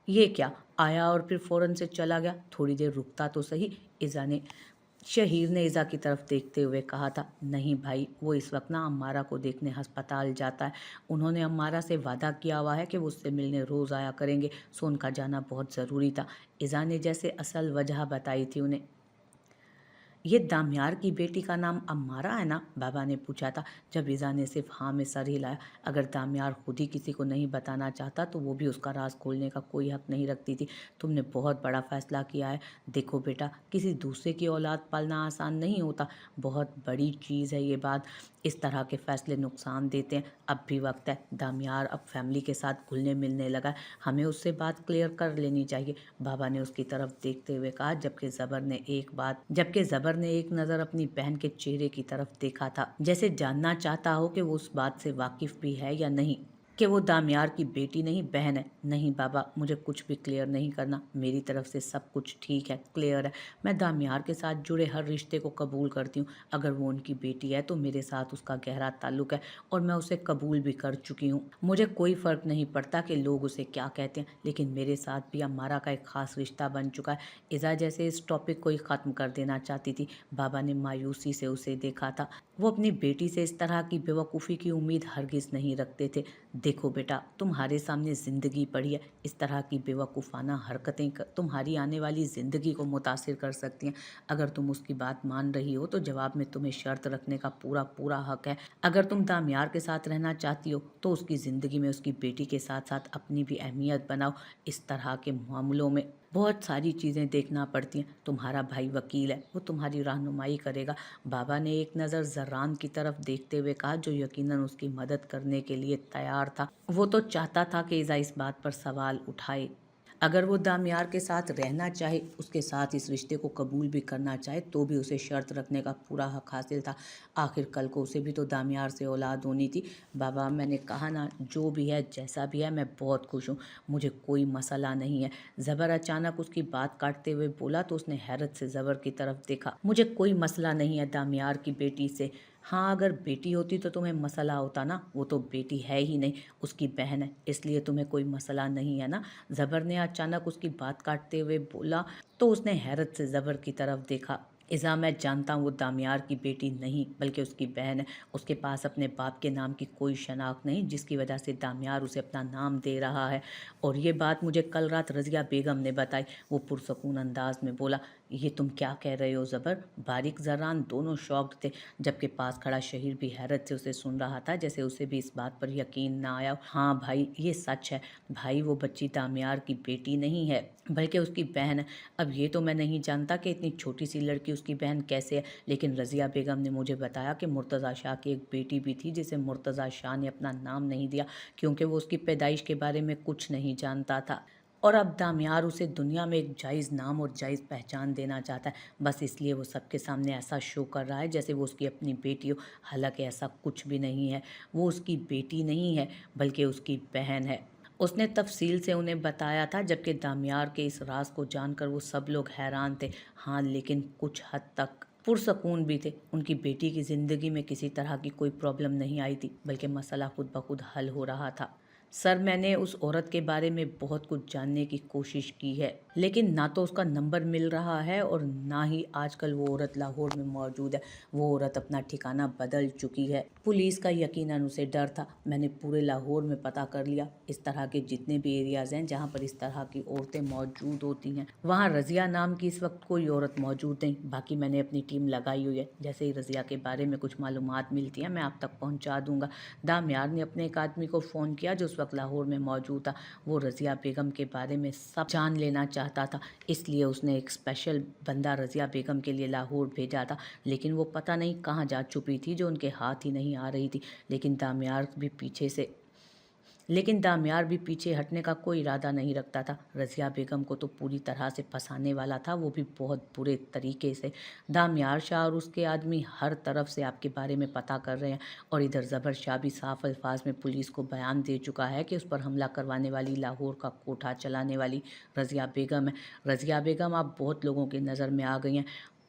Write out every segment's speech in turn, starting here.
ये क्या, आया और फिर फ़ौरन से चला गया, थोड़ी देर रुकता तो सही। शहीर ने इज़ा की तरफ देखते हुए कहा था। नहीं भाई, वो इस वक्त ना अम्मारा को देखने अस्पताल जाता है। उन्होंने अम्मारा से वादा किया हुआ है कि वो उससे मिलने रोज़ आया करेंगे, सो उनका जाना बहुत ज़रूरी था। इज़ा ने जैसे असल वजह बताई थी उन्हें। ये दाम्यार की बेटी का नाम अम्मारा है ना, बाबा ने पूछा था, जब इज़ा ने सिर्फ हाँ में सर हिलाया। अगर दाम्यार खुद ही किसी को नहीं बताना चाहता तो वो भी उसका राज खोलने का कोई हक नहीं रखती थी। तुमने बहुत बड़ा फैसला किया है। देखो बेटा, किसी दूसरे की औलाद पालना आसान नहीं होता, बहुत बड़ी चीज़ है ये बात। इस तरह के फैसले नुकसान देते हैं। अब भी वक्त है, दाम्यार अब फैमिली के साथ घुलने मिलने लगा है, हमें उससे बात क्लियर कर लेनी चाहिए, बाबा ने उसकी तरफ देखते हुए कहा। जबकि ज़बर ने एक नज़र अपनी बहन के चेहरे की तरफ देखा था, जैसे जानना चाहता हो कि वो उस बात से वाकिफ भी है या नहीं कि वो दाम्यार की बेटी नहीं बहन है। नहीं बाबा, मुझे कुछ भी क्लियर नहीं करना, मेरी तरफ से सब कुछ ठीक है, क्लियर है। मैं दाम्यार के साथ जुड़े हर रिश्ते को कबूल करती हूँ। अगर वो उनकी बेटी है तो मेरे साथ उसका गहरा ताल्लुक है और मैं उसे कबूल भी कर चुकी हूँ। मुझे कोई फ़र्क नहीं पड़ता कि लोग उसे क्या कहते हैं, लेकिन मेरे साथ भी अम्मारा का एक ख़ास रिश्ता बन चुका है। इज़ा जैसे इस टॉपिक को ही ख़त्म कर देना चाहती थी। बाबा ने मायूसी से उसे देखा था। वो अपनी बेटी से इस तरह की बेवकूफ़ी की उम्मीद हरगिज़ नहीं रखते थे। देखो बेटा, तुम्हारे सामने ज़िंदगी पड़ी है, इस तरह की बेवकूफ़ाना हरकतें तुम्हारी आने वाली ज़िंदगी को मुतासिर कर सकती हैं। अगर तुम उसकी बात मान रही हो तो जवाब में तुम्हें शर्त रखने का पूरा पूरा हक है। अगर तुम दाम्यार के साथ रहना चाहती हो तो उसकी ज़िंदगी में उसकी बेटी के साथ साथ अपनी भी अहमियत बनाओ। इस तरह के मामलों में बहुत सारी चीज़ें देखना पड़ती हैं। तुम्हारा भाई वकील है, वो तुम्हारी रहनुमाई करेगा। बाबा ने एक नज़र जर्रान की तरफ देखते हुए कहा, जो यकीनन उसकी मदद करने के लिए तैयार था। वो तो चाहता था कि इज़ा इस बात पर सवाल उठाए। अगर वो दाम्यार के साथ रहना चाहे, उसके साथ इस रिश्ते को कबूल भी करना चाहे, तो भी उसे शर्त रखने का पूरा हक हासिल था। आखिर कल को उसे भी तो दाम्यार से औलाद होनी थी। बाबा, मैंने कहा ना, जो भी है जैसा भी है, मैं बहुत खुश हूँ, मुझे कोई मसला नहीं है। ज़बर अचानक उसकी बात काटते हुए बोला तो उसने हैरत से ज़बर की तरफ देखा। मुझे कोई मसला नहीं है दाम्यार की बेटी से। हाँ, अगर बेटी होती तो तुम्हें मसला होता ना, वो तो बेटी है ही नहीं, उसकी बहन है, इसलिए तुम्हें कोई मसला नहीं है ना। ज़बर ने अचानक उसकी बात काटते हुए बोला तो उसने हैरत से ज़बर की तरफ देखा। इज़ा, मैं जानता हूँ वो दाम्यार की बेटी नहीं बल्कि उसकी बहन है। उसके पास अपने बाप के नाम की कोई शनाख्त नहीं, जिसकी वजह से दाम्यार उसे अपना नाम दे रहा है। और ये बात मुझे कल रात रज़िया बेगम ने बताई। वो पुरसकून अंदाज में बोला। ये तुम क्या कह रहे हो ज़बर? बारिक जर्रान दोनों शॉक्ड थे, जबकि पास खड़ा शहीर भी हैरत से उसे सुन रहा था, जैसे उसे भी इस बात पर यकीन ना आया। हाँ भाई, ये सच है। भाई, वो बच्ची दाम्यार की बेटी नहीं है बल्कि उसकी बहन है। अब ये तो मैं नहीं जानता कि इतनी छोटी सी लड़की उसकी बहन कैसे है, लेकिन रज़िया बेगम ने मुझे बताया कि मुर्तज़ा शाह की एक बेटी भी थी, जिसे मुर्तज़ा शाह ने अपना नाम नहीं दिया क्योंकि वो उसकी पैदाइश के बारे में कुछ नहीं जानता था। और अब दाम्यार उसे दुनिया में एक जायज़ नाम और जायज़ पहचान देना चाहता है, बस इसलिए वो सबके सामने ऐसा शो कर रहा है जैसे वो उसकी अपनी बेटी हो। हालांकि ऐसा कुछ भी नहीं है। वो उसकी बेटी नहीं है बल्कि उसकी बहन है। उसने तफसील से उन्हें बताया था, जबकि दाम्यार के इस राज को जानकर वो सब लोग हैरान थे। हाँ, लेकिन कुछ हद तक पुरसकून भी थे। उनकी बेटी की ज़िंदगी में किसी तरह की कोई प्रॉब्लम नहीं आई थी, बल्कि मसला खुद ब खुद हल हो रहा था। सर, मैंने उस औरत के बारे में बहुत कुछ जानने की कोशिश की है, लेकिन ना तो उसका नंबर मिल रहा है और ना ही आजकल वो औरत लाहौर में मौजूद है। वो औरत अपना ठिकाना बदल चुकी है। पुलिस का यकीनन उसे डर था। मैंने पूरे लाहौर में पता कर लिया। इस तरह के जितने भी एरियाज़ हैं जहाँ पर इस तरह की औरतें मौजूद होती हैं, वहाँ रज़िया नाम की इस वक्त कोई औरत मौजूद नहीं। बाकी मैंने अपनी टीम लगाई हुई है। जैसे ही रज़िया के बारे में कुछ मालूमात मिलती हैं, मैं आप तक पहुँचा दूँगा। दाम्यार ने अपने एक आदमी को फ़ोन किया जो उस वक्त लाहौर में मौजूद था। वो रज़िया बेगम के बारे में सब जान लेना चाहता था, इसलिए उसने एक स्पेशल बंदा रज़िया बेगम के लिए लाहौर भेजा था। लेकिन वो पता नहीं कहाँ जा छुपी थी, जो उनके हाथ ही नहीं आ रही थी। लेकिन दाम्यार भी पीछे हटने का कोई इरादा नहीं रखता था। रज़िया बेगम को तो पूरी तरह से फंसाने वाला था, वो भी बहुत बुरे तरीके से। दाम्यार शाह और उसके आदमी हर तरफ से आपके बारे में पता कर रहे हैं, और इधर ज़बर शाह भी साफ अल्फाज में पुलिस को बयान दे चुका है कि उस पर हमला करवाने वाली लाहौर का कोठा चलाने वाली रज़िया बेगम है। रज़िया बेगम आप बहुत लोगों की नज़र में आ गई हैं।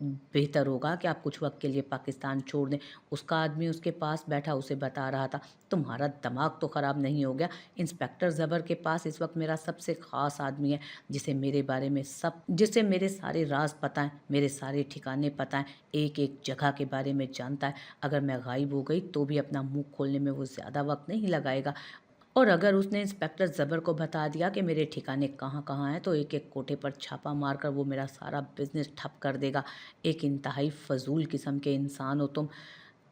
बेहतर होगा कि आप कुछ वक्त के लिए पाकिस्तान छोड़ दें। उसका आदमी उसके पास बैठा उसे बता रहा था, तुम्हारा दिमाग तो ख़राब नहीं हो गया? इंस्पेक्टर ज़बर के पास इस वक्त मेरा सबसे ख़ास आदमी है, जिसे मेरे सारे राज पता हैं, मेरे सारे ठिकाने पता हैं, एक एक जगह के बारे में जानता है। अगर मैं गायब हो गई तो भी अपना मुंह खोलने में वो ज़्यादा वक्त नहीं लगाएगा। और अगर उसने इंस्पेक्टर ज़बर को बता दिया कि मेरे ठिकाने कहाँ कहाँ हैं, तो एक एक कोठे पर छापा मारकर वो मेरा सारा बिजनेस ठप कर देगा। एक इंतहाई फजूल किस्म के इंसान हो तुम।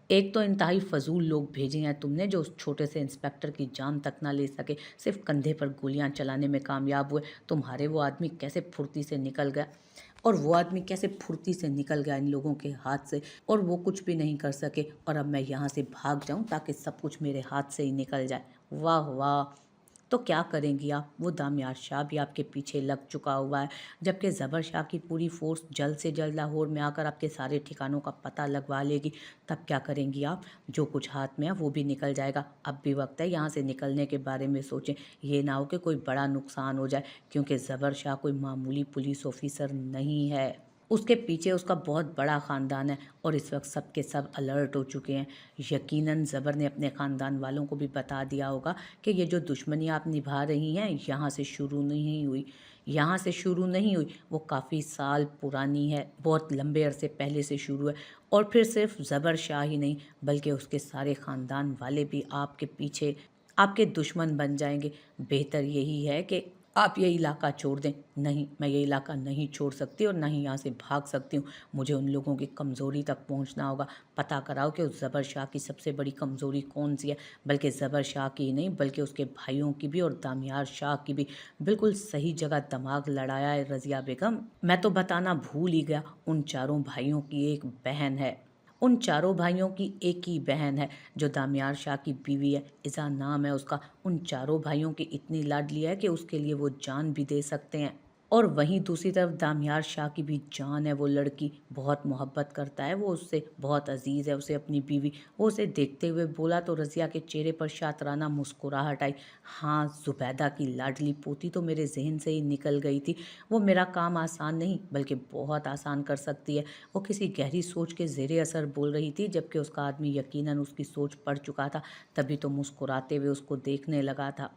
एक तो इंतहाई फजूल लोग भेजे हैं तुमने जो उस छोटे से इंस्पेक्टर की जान तक ना ले सके, सिर्फ कंधे पर गोलियां चलाने में कामयाब हुए। तुम्हारे वो आदमी कैसे फुर्ती से निकल गया इन लोगों के हाथ से, और वो कुछ भी नहीं कर सके। और अब मैं यहाँ से भाग जाऊँ ताकि सब कुछ मेरे हाथ से ही निकल जाए। वाह वाह! तो क्या करेंगी आप? वो दामियार शाह भी आपके पीछे लग चुका हुआ है, जबकि ज़बर शाह की पूरी फोर्स जल्द से जल्द लाहौर में आकर आपके सारे ठिकानों का पता लगवा लेगी। तब क्या करेंगी आप? जो कुछ हाथ में है वो भी निकल जाएगा। अब भी वक्त है, यहाँ से निकलने के बारे में सोचें। ये ना हो कि कोई बड़ा नुकसान हो जाए, क्योंकि ज़बर शाह कोई मामूली पुलिस ऑफिसर नहीं है। उसके पीछे उसका बहुत बड़ा ख़ानदान है और इस वक्त सब के सब अलर्ट हो चुके हैं। यकीनन ज़बर ने अपने ख़ानदान वालों को भी बता दिया होगा कि ये जो दुश्मनी आप निभा रही हैं यहाँ से शुरू नहीं हुई, वो काफ़ी साल पुरानी है, बहुत लंबे अरसे पहले से शुरू है। और फिर सिर्फ ज़बर शाह ही नहीं, बल्कि उसके सारे ख़ानदान वाले भी आपके पीछे आपके दुश्मन बन जाएंगे। बेहतर यही है कि आप ये इलाका छोड़ दें। नहीं, मैं ये इलाका नहीं छोड़ सकती और ना ही यहाँ से भाग सकती हूँ। मुझे उन लोगों की कमज़ोरी तक पहुँचना होगा। पता कराओ कि उस ज़बर शाह की सबसे बड़ी कमज़ोरी कौन सी है, बल्कि ज़बर शाह की ही नहीं बल्कि उसके भाइयों की भी और दामियार शाह की भी। बिल्कुल सही जगह दिमाग लड़ाया है रज़िया बेगम। मैं तो बताना भूल ही गया, उन चारों भाइयों की एक बहन है। उन चारों भाइयों की एक ही बहन है जो दामियार शाह की बीवी है, इज़ा नाम है उसका। उन चारों भाइयों की इतनी लाडली है कि उसके लिए वो जान भी दे सकते हैं। और वहीं दूसरी तरफ दामियार शाह की भी जान है वो लड़की, बहुत मोहब्बत करता है वो उससे, बहुत अजीज़ है उसे अपनी बीवी। वो उसे देखते हुए बोला तो रज़िया के चेहरे पर शातराना मुस्कुराहट आई। हाँ, ज़ुबैदा की लाडली पोती तो मेरे जहन से ही निकल गई थी। वो मेरा काम आसान नहीं बल्कि बहुत आसान कर सकती है। वो किसी गहरी सोच के ज़ेरे असर बोल रही थी, जबकि उसका आदमी यकीनन उसकी सोच पढ़ चुका था, तभी तो मुस्कुराते हुए उसको देखने लगा था।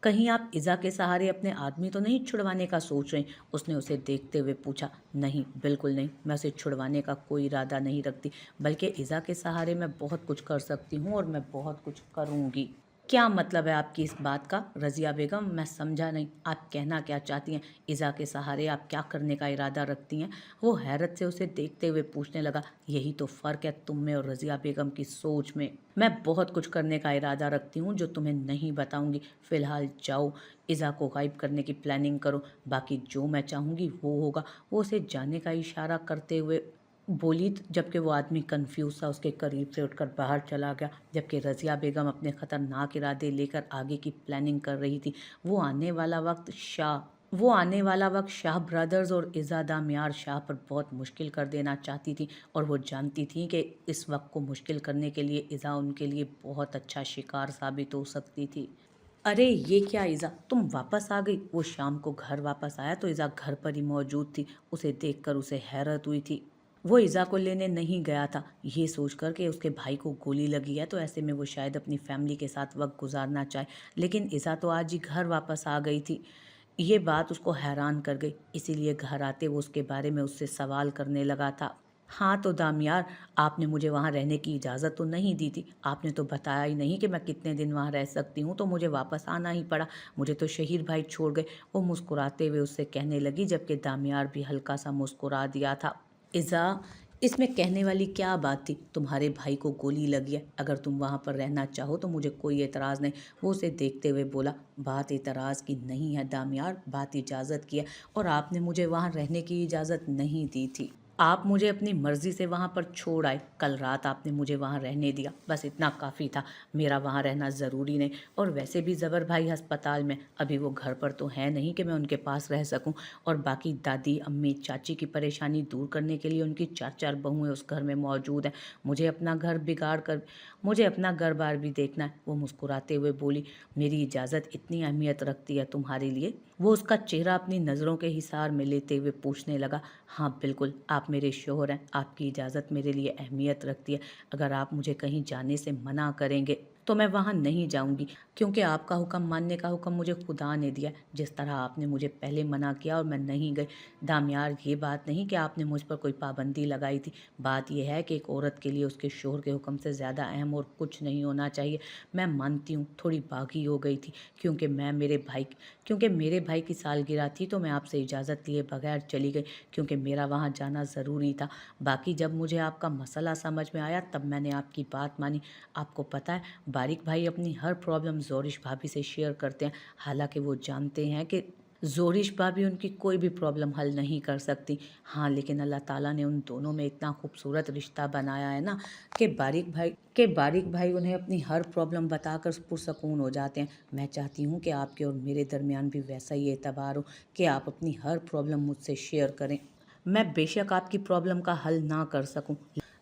कहीं आप इज़ा के सहारे अपने आदमी तो नहीं छुड़वाने का सोच रहे? उसने उसे देखते हुए पूछा। नहीं, बिल्कुल नहीं, मैं उसे छुड़वाने का कोई इरादा नहीं रखती, बल्कि इज़ा के सहारे मैं बहुत कुछ कर सकती हूँ और मैं बहुत कुछ करूँगी। क्या मतलब है आपकी इस बात का रज़िया बेगम? मैं समझा नहीं, आप कहना क्या चाहती हैं? इज़ा के सहारे आप क्या करने का इरादा रखती हैं? वो हैरत से उसे देखते हुए पूछने लगा। यही तो फ़र्क है तुम में और रज़िया बेगम की सोच में। मैं बहुत कुछ करने का इरादा रखती हूँ जो तुम्हें नहीं बताऊंगी। फ़िलहाल जाओ, इज़ा को गायब करने की प्लानिंग करो, बाकी जो मैं चाहूँगी वो होगा। वो उसे जाने का इशारा करते हुए बोली, जबकि वो आदमी कंफ्यूज था उसके करीब से उठकर बाहर चला गया। जबकि रज़िया बेगम अपने ख़तरनाक इरादे लेकर आगे की प्लानिंग कर रही थी। वो आने वाला वक्त शाह ब्रदर्स और इज़ादा मियार शाह पर बहुत मुश्किल कर देना चाहती थी, और वो जानती थी कि इस वक्त को मुश्किल करने के लिए इज़ा उनके लिए बहुत अच्छा शिकार साबित हो सकती थी। अरे ये क्या इज़ा, तुम वापस आ गई? वो शाम को घर वापस आया तो इज़ा घर पर ही मौजूद थी। उसे देखकर उसे हैरत हुई थी। वो इज़ा को लेने नहीं गया था, ये सोचकर कि उसके भाई को गोली लगी है तो ऐसे में वो शायद अपनी फैमिली के साथ वक्त गुजारना चाहे। लेकिन इज़ा तो आज ही घर वापस आ गई थी। ये बात उसको हैरान कर गई, इसीलिए घर आते वो उसके बारे में उससे सवाल करने लगा था। हाँ तो दामियार, आपने मुझे वहाँ रहने की इजाज़त तो नहीं दी थी। आपने तो बताया ही नहीं कि मैं कितने दिन वहाँ रह सकती हूँ, तो मुझे वापस आना ही पड़ा। मुझे तो शहीर भाई छोड़ गए। वो मुस्कुराते हुए उससे कहने लगी, जबकि दामियार भी हल्का सा मुस्कुरा दिया था। इज़ा, इसमें कहने वाली क्या बात थी? तुम्हारे भाई को गोली लगी है, अगर तुम वहाँ पर रहना चाहो तो मुझे कोई एतराज़ नहीं। वो उसे देखते हुए बोला। बात एतराज़ की नहीं है दामियार, बात इजाज़त की है, और आपने मुझे वहाँ रहने की इजाज़त नहीं दी थी। आप मुझे अपनी मर्ज़ी से वहाँ पर छोड़ आए। कल रात आपने मुझे वहाँ रहने दिया, बस इतना काफ़ी था। मेरा वहाँ रहना ज़रूरी नहीं, और वैसे भी ज़बर भाई अस्पताल में, अभी वो घर पर तो है नहीं कि मैं उनके पास रह सकूं। और बाकी दादी, अम्मी, चाची की परेशानी दूर करने के लिए उनकी 4-4 बहुएं उस घर में मौजूद हैं। मुझे अपना घर बार भी देखना है। वो मुस्कुराते हुए बोली। मेरी इजाज़त इतनी अहमियत रखती है तुम्हारे लिए? वो उसका चेहरा अपनी नज़रों के हिसार में लेते हुए पूछने लगा, हाँ बिल्कुल, आप मेरे शौहर हैं, आपकी इजाज़त मेरे लिए अहमियत रखती है। अगर आप मुझे कहीं जाने से मना करेंगे तो मैं वहाँ नहीं जाऊँगी, क्योंकि आपका हुक्म मानने का हुक्म मुझे खुदा ने दिया है। जिस तरह आपने मुझे पहले मना किया और मैं नहीं गई। दामियार, ये बात नहीं कि आपने मुझ पर कोई पाबंदी लगाई थी। बात यह है कि एक औरत के लिए उसके शौहर के हुक्म से ज़्यादा अहम और कुछ नहीं होना चाहिए। मैं मानती हूँ थोड़ी बागी हो गई थी, क्योंकि मेरे भाई की सालगिरह थी, तो मैं आपसे इजाज़त लिए बगैर चली गई, क्योंकि मेरा वहाँ जाना ज़रूरी था। बाकी जब मुझे आपका मसला समझ में आया तब मैंने आपकी बात मानी। आपको पता है, बारिक भाई अपनी हर प्रॉब्लम ज़ोरिश भाभी से शेयर करते हैं, हालांकि वो जानते हैं कि ज़ोरिश भाभी उनकी कोई भी प्रॉब्लम हल नहीं कर सकती। हाँ, लेकिन अल्लाह ताला ने उन दोनों में इतना खूबसूरत रिश्ता बनाया है ना, कि बारिक भाई उन्हें अपनी हर प्रॉब्लम बताकर पुरसकून हो जाते हैं। मैं चाहती हूँ कि आपके और मेरे दरमियान भी वैसा ही एतबार हो कि आप अपनी हर प्रॉब्लम मुझसे शेयर करें। मैं बेशक आपकी प्रॉब्लम का हल ना कर सकूं,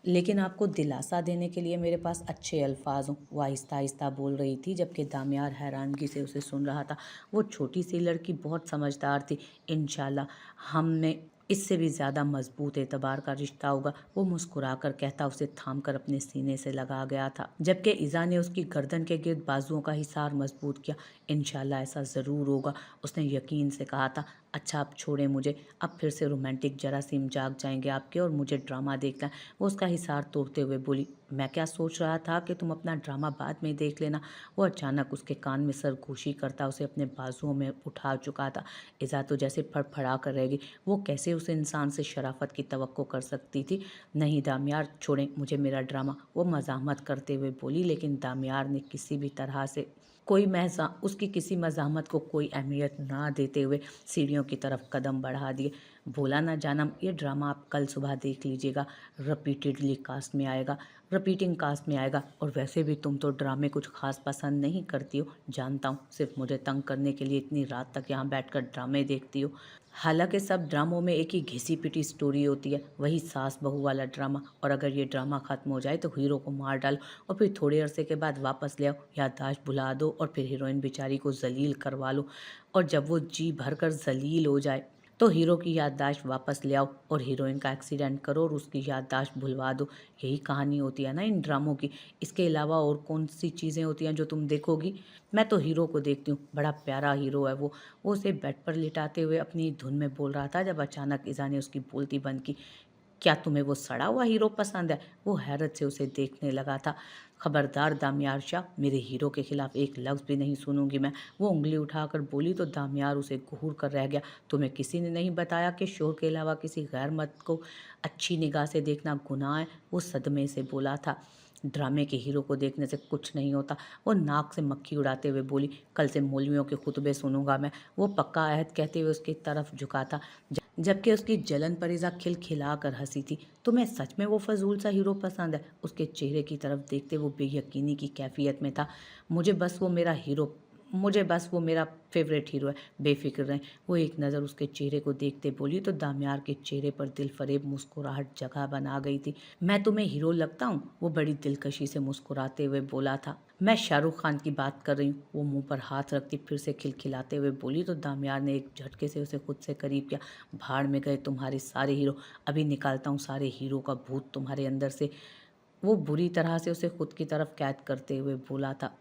लेकिन आपको दिलासा देने के लिए मेरे पास अच्छे अल्फाज हों। वो आहिस्ता आहिस्ता बोल रही थी, जबकि दामियार हैरानगी से उसे सुन रहा था। वो छोटी सी लड़की बहुत समझदार थी। इंशाल्लाह हमने इससे भी ज़्यादा मजबूत एतबार का रिश्ता होगा, वो मुस्कुराकर कहता उसे थाम कर अपने सीने से लगा गया था, जबकि इज़ा ने उसकी गर्दन के गिर्द बाजुओं का हिसार मजबूत किया। इंशाल्लाह ऐसा ज़रूर होगा, उसने यकीन से कहा था। अच्छा, अब छोड़ें मुझे, अब फिर से रोमांटिक जरासीम जाग जाएंगे आपके और मुझे ड्रामा देखना है। वो उसका हिसार तोड़ते हुए बोली, मैं क्या सोच रहा था कि तुम अपना ड्रामा बाद में देख लेना। वो अचानक उसके कान में सरगोशी करता उसे अपने बाजुओं में उठा चुका था। इज़ा तो जैसे फड़फड़ा कर रह गई। वो कैसे उस इंसान से शराफत की तवक्को कर सकती थी। नहीं दामियार, छोड़ें मुझे मेरा ड्रामा, वो मज़ाहमत करते हुए बोली, लेकिन दामियार ने उसकी किसी मज़ाहमत को कोई अहमियत ना देते हुए सीढ़ियों की तरफ कदम बढ़ा दिए। बोला, ना जानम, ये ड्रामा आप कल सुबह देख लीजिएगा, रिपीटिंग कास्ट में आएगा। और वैसे भी तुम तो ड्रामे कुछ खास पसंद नहीं करती हो, जानता हूँ, सिर्फ मुझे तंग करने के लिए इतनी रात तक यहाँ बैठकर ड्रामे देखती हो। हालांकि सब ड्रामों में एक ही घिसी पिटी स्टोरी होती है, वही सास बहू वाला ड्रामा। और अगर ये ड्रामा खत्म हो जाए तो हीरो को मार डालो और फिर थोड़े अरसे के बाद वापस ले आओ, याददाश्त भुला दो और फिर हीरोइन बेचारी को जलील करवा लो। और जब वो जी भर कर जलील हो जाए तो हीरो की याददाश्त वापस ले आओ और हीरोइन का एक्सीडेंट करो और उसकी याददाश्त भुलवा दो। यही कहानी होती है ना इन ड्रामों की। इसके अलावा और कौन सी चीज़ें होती हैं जो तुम देखोगी? मैं तो हीरो को देखती हूँ, बड़ा प्यारा हीरो है वो उसे बेड पर लिटाते हुए अपनी धुन में बोल रहा था, जब अचानक इज़ा ने उसकी बोलती बंद की। क्या तुम्हें वो सड़ा हुआ हीरो पसंद है? वो हैरत से उसे देखने लगा था। खबरदार दामियार शाह, मेरे हीरो के खिलाफ एक लफ्ज़ भी नहीं सुनूंगी मैं। वो उंगली उठाकर बोली तो दामियार उसे घूर कर रह गया। तुम्हें किसी ने नहीं बताया कि शोर के अलावा किसी गैर मर्द को अच्छी निगाह से देखना गुनाह है? वो सदमे से बोला था। ड्रामे के हीरो को देखने से कुछ नहीं होता। वो नाक से मक्खी उड़ाते हुए बोली, कल से मौलवियों के खुतबे सुनूंगा मैं। वो पक्का अहद कहते हुए उसकी तरफ झुका था, जबकि उसकी जलन पर इज़ा खिलखिला कर हंसी थी। तुम्हें सच में वो फजूल सा हीरो पसंद है? उसके चेहरे की तरफ देखते वो बेयकीनी की कैफियत में था। मुझे बस वो मेरा फेवरेट हीरो है, बेफिक्र रहें। वो एक नज़र उसके चेहरे को देखते बोली तो दामियार के चेहरे पर दिल फरेब मुस्कुराहट जगह बना गई थी। मैं तुम्हें हीरो लगता हूँ? वो बड़ी दिलकशी से मुस्कुराते हुए बोला था। मैं शाहरुख खान की बात कर रही हूँ। वो मुंह पर हाथ रखती फिर से खिलखिलाते हुए बोली तो दामियार ने एक झटके से उसे खुद से करीब किया। भाड़ में गए तुम्हारे सारे हीरो, अभी निकालता हूँ सारे हीरो का भूत तुम्हारे अंदर से। वो बुरी तरह से उसे खुद की तरफ कैद करते हुए बोला था।